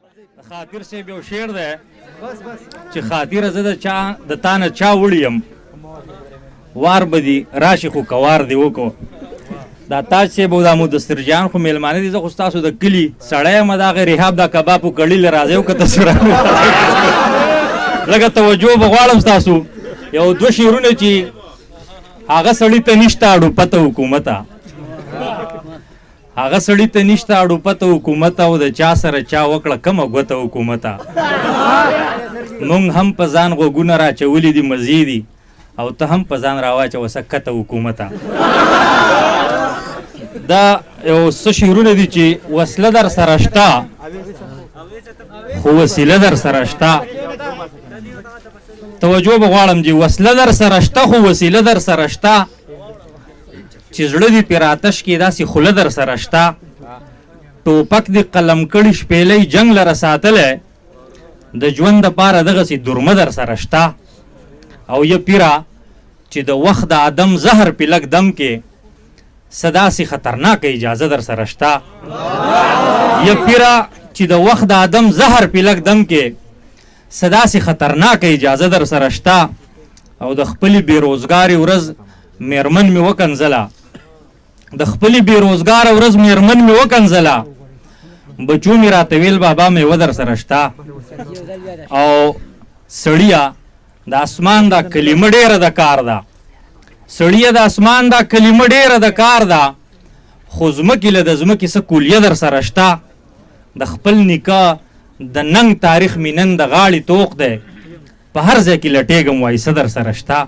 خاطر صاحب یو شعر دی چې خاطره زه د تا نه چا وړی یم وار به دي راشي خو کوار دې وکړو. دا تاج صاحب او دا مدثر جان خو میلمانه دي. زه خو ستاسو د کلي سړی یم. دغه ریحاب دا کباب و کړي له راځئ که تصویر لږه توجه به غواړم ستاسو. یو دوه شعرونه چې هغه سړي ته نشته اډوپته حکومته، هغه سړي ته نشته اډوپته حکومته، او د چا سره چا وکړه کمه ګوته حکومته. مونږ هم په ځان غوږونه راچولي دي مزې دي، او ته هم په ځان راواچوه سکته حکومته. دا یو څه شعرونه دي چې وسله در سره شته خو وسیله در سره شته. توجه به غواړم چې وسله در سره شته خو وسیله در سره شته، چې زړه دې پرې آتش کې داسې خوله در سره شته. ټوپک دې قلم کړي شپېلۍ جنګ لره ساتلی، د ژوند دپاره دغسې درمه در سره شته. او یه پیره چې د وخت د عدم زهر پې لږ دم کې څه داسې خطرناکه اجازه در سره شته. یه پیره چې د وخت د عدم زهر پې لږ دم کې څه داسې خطرناکه اجازه در سره شته. او د خپلې بېروزګارې ورځ میرمن مې وکنځله، د خپلې بېروزګاره ورځ میرمن مې وکنځله، بچو مې راته ویل بابا میوه در سره شته. او سړیه د اسمان دا کلمه ډېره د کار ده، سړیه د اسمان دا کلمه ډېره د کار ده، خو ځمکې له د ځمکې څه کولیه در سره شته. د خپل نیکه د ننګ تاریخ مې نن د غاړې توق دی، په هر ځای کې لټېږم وایي څه در سره شته.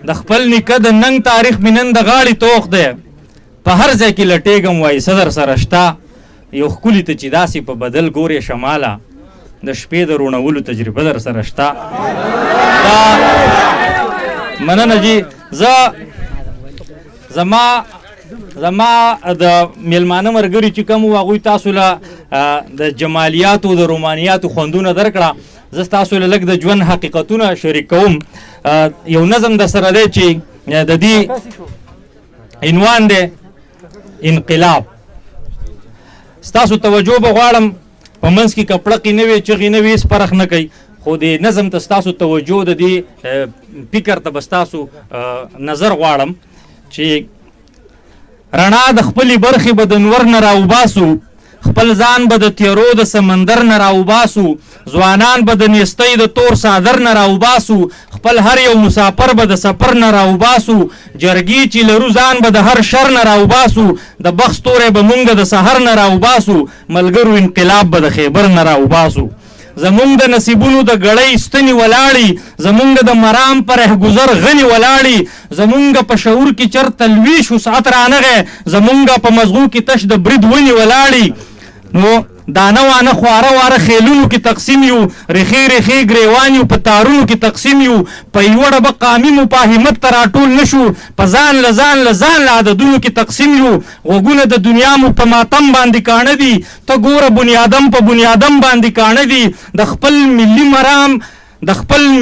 د خپل نیکه د ننګ تاریخ مې نن د غاړې توق دی، په هر ځای کې لټېږم وایي څه در سره شته. یو ښکلي ته چې داسې په بدل ګورې شماله، د شپې د روڼولو تجربه در سره شته. مننه جي. زما د میلمانه ملګري چې کوم وو هغوی تاسو له د جمالیاتو د رومانیاتو خوندونه درکړه. زه ستاسو له لږ د ژوند حقیقتونه شریک کوم. یو نظم در سره دی چې د دې عنوان دی انقلاب. ستاسو توجه به غواړم، په منځ کې کپړقې نه وي، چغې نه وي، هېڅ فرق نه کوي، خو د نظم ته ستاسو توجه د دې فکر ته به ستاسو نظر غواړم چې رڼا د خپلې برخې به د نور نه راوباسو، خپل ځان به د تیرو د سمندر نه راوباسو، ځوانان به د نیستۍ د تور څادر نه راوباسو، خپل هر یو مسافر به د سفر نه راوباسو، جرګې چې لرو ځان به د هر شر نه راوباسو، د بخت ستوری به مونږ د سحر نه راوباسو، ملګرو انقلاب به د خیبر نه راوباسو. زمونږ د نصیبونو د ګړۍ ستنې ولاړې، زمونږ د مرام پر رهګذر غنې ولاړې، زمونږ په شعور کې چرته لویش وسعت رانغی، زمونږ په مزغو کې تش د برید ونې ولاړې. نو دانه وانه خواره واره خیلونو کې تقسیم یو، ریخې ریخې ګریوان یو په تارونو کې تقسیم یو، په یوه ډبه قامي مفاهمت ته راټول نه شو، په ځان له عددونو کې تقسیم یو. غوږونه د دنیا مو په ماتم باندې کاڼه دي، ته ګوره بنیادم په بنیادم باندې کاڼه دي. د خپل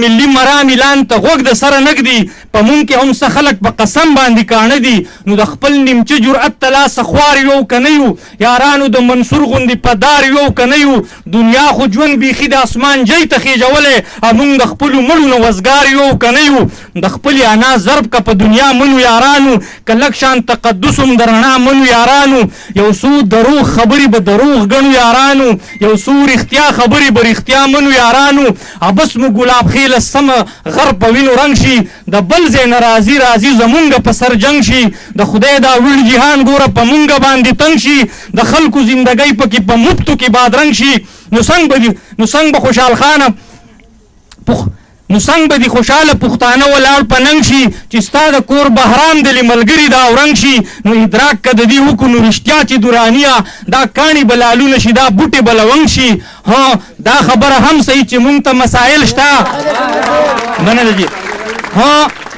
ملي مرام اعلان ته غوږ د سره نږدي، په مونږ کې هم څه خلک په قسم باندې کاڼه دي. نو د خپل نیمچه جرأت ته لاسه خوار یو که نه یو، یارانو د منصور غوندې په دار یو که نه یو. دنیا خو ژوند بیخي د اسمان جۍ ته خېژولی، او مونږ د خپلو مړو نه وزګار یو که نه یو. د خپلې انا ضرب که په دنیا منو یارانو، که لږ شان تقدس هم د رڼا منو یارانو. یو څو دروغ خبرې به دروغ ګڼو یارانو، یو څو رښتیا خبرې به رښتیا منو یارانو. ابس مو ګلاب خیله سمه غر په وینو رنګ شي، د بل ځای نه راځي زمونږ په سر جنګ شي. د خدای دا ویړ جهان ګوره په مونږ باندې تنګ شي، د خلکو زندګۍ پکې په مفتو کې بادرنګ شي. نو څنګ به خوشحاله پښتانه ولاړ په ننګ شي، چې ستا د کور بهرام دلې ملګري دا اورنګ شي. نو ادراک که د دې وکړو نو رښتیا چې دورانیه، دا کاڼي به لالونه شي، دا بوټې به لونګ شي. ها دا خبره هم صحیح چې مونږ ته مسایل شته. مننه جي.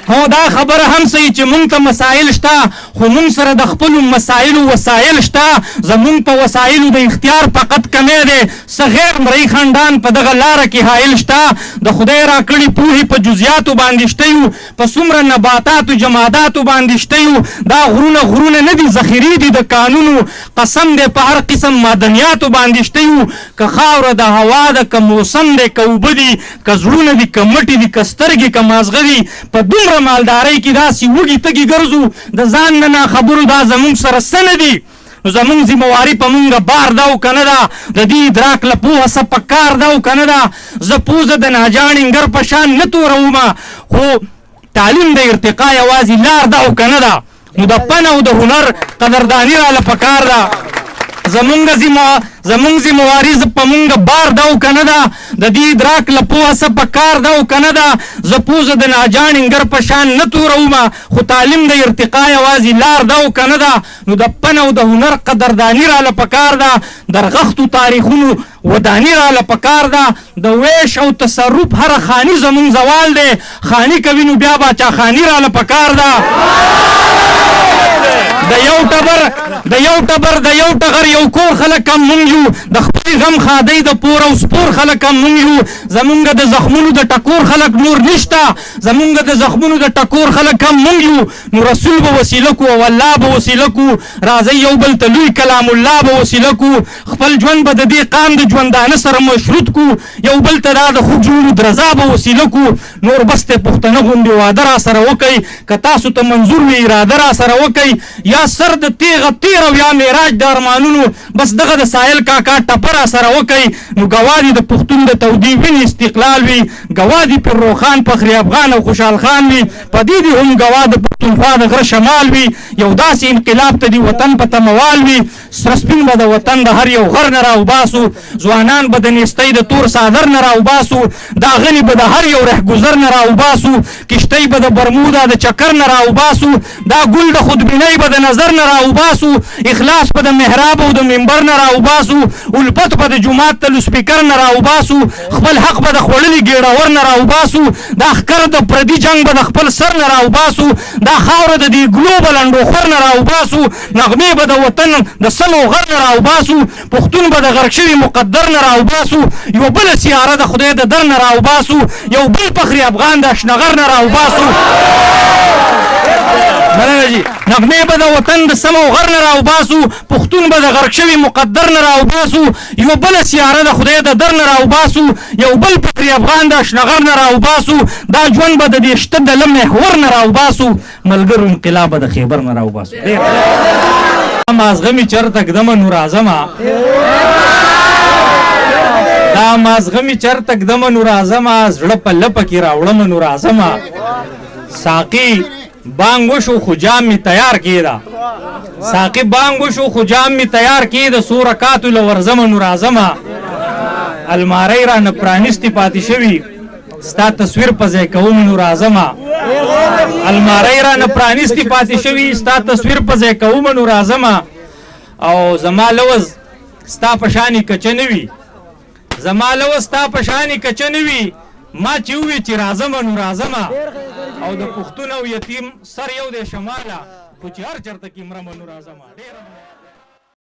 هو دا خبره هم صحیح چې مونږ ته مسایل شته، خو مونږ سره د خپلو مسایلو وسایل شته. زمونږ په وسایلو د اختیار فقط کمی دی، غیر مرئی خاندان په دغه لاره کې حایل شته د خدای راکړي پوهې په جزیاتو باندې شته یو په څومره نباتاتو جماداتو باندې شته یو دا غرونه نه دي ذخیرې دي د کانونو قسم دی په هر قسم معدنیاتو باندې شته یو که خاوره د هوا ده که موسم دی که اوبه دي که زړونه دي که مټې دي که سترګې که مازغه دي په دومره مالدارۍ کې داسې وږي تږي ګرځو د ځان نه ناخبرو دا زموږ سره څه نه دي نو زمونږ ذمواري په مونږ بار ده او که نه ده د دې ادراک له پوهه څه په کار ده او که نه ده زه پوزه د ناجان انګر په شان نه تورومه خو تعلیم د ارتقا یوازې لار ده او که نه ده نو د فن او د هنر قدرداني راله په کار ده زمونږ ذمواري په مونږ بار ده او که نه ده د دې ادراک له پوهه څه په کار ده او که نه ده زه پوزه د ناجان انګر په شان نه تورومه خو تعلیم د ارتقا یوازې لار ده او که نه ده نو د فن او د هنر قدرداني راله په کار ده درغښتو تاریخونو وداني راله په کار ده د ویش او تصرف هره خاني زمونږ زوال دی خاني کوي نو بیا باچا خاني راله په کار ده د یو ټبر یو کور خلک هم مونږ یو د خپل غم خادۍ د پور او سپور خلک هم مونږ یو زمونږ د زخمونو د ټکور خلک نور نشته زمونږ د زخمونو د ټکور خلک هم مونږ یو نو رسول به وسیله کو او الله به وسیله کو راځئ یو بل ته لوی کلام الله به وسیله کو خپل ژوند به د دې قام د ژوندانه سره مشروط کو یو بل ته دا د ښو ژوندو درزا به وسیله کو نور بس ته پښتانه غوندې واده را سره وکئ که تاسو ته منظور وي اراده را سره وکئ یا سر د تیغه تیر او یا معراج د ارمانونو بس دغه د ساحل کاکا ټپه را سره وکئ نو ګواه دي د پښتون د تودې وینې استقلال وي ګواه دي پیرروخان فخري افغان او خوشحال خان وي په دې دي هم ګواه د پښتونخوا د غره شمال وي یو داسې انقلاب ته دي وطن په تموال وي سره سپین به د وطن د هر یو غر نه راوباسو ځوانان به د نیستۍ د تور څادر نه راوباسو دا غني به د هر یو رهګذر نه راوباسو کشتۍ به د برمودا د چکر نه راوباسو دا ګل د خودبینۍ به د نظر نه راوباسو اخلاص به د محراب او د منبر نه راوباسو الفت به د جومات ته لوسپیکر نه راوباسو خپل حق به د خوړلي ګېډور نه راوباسو دا ښکر د پردي جنګ به د خپل سر نه راوباسو دا خاوره د دې ګلو به لنډوخور نه راوباسو نغمې به د وطن د سلو غر نه راوباسو پښتون به د غرق شوي مقدر نه راوباسو یوه بله سیاره د خدای د در نه راوباسو یو بل فخري افغان د اشنغر نه راوباسو مننه جي نغمې به د وطن د سمو غر نه راوباسو پښتون به د غرق شوي مقدر نه راوباسو یوه بله سیاره د خدای د در نه راوباسو یو بل فخري افغان د اشنغر نه راوباسو دا ژوند به د دې شته د له محور نه راوباسو ملګرو انقلاب به د خیبر نه راوباسو مازغه مې چرته ږدمه نو راځمه دا مازغه مې چرته ږدمه نو راځمه زړه په لپه کې راوړمه نو راځمه ساقي بانګ وشو خو جام می تیار کیدا ساقي بانګ وشو خو جام می تیار کیدا سو رکعات له ورزم نو راځما الماری را نه پرانستی پاتې شوی ستا تصویر په ځای کوم نو راځما الماری را نه پرانستی پاتې شوی ستا تصویر په ځای کوم نو راځما او زما لوز ستا پشانی کچنوي زما لوز ستا پشانی کچنوي ما چې وی چې راځم نو راځم او د پښتون او یتیم سر یو د شماله خو چې هر چرته کې مرم نو راځم ډیر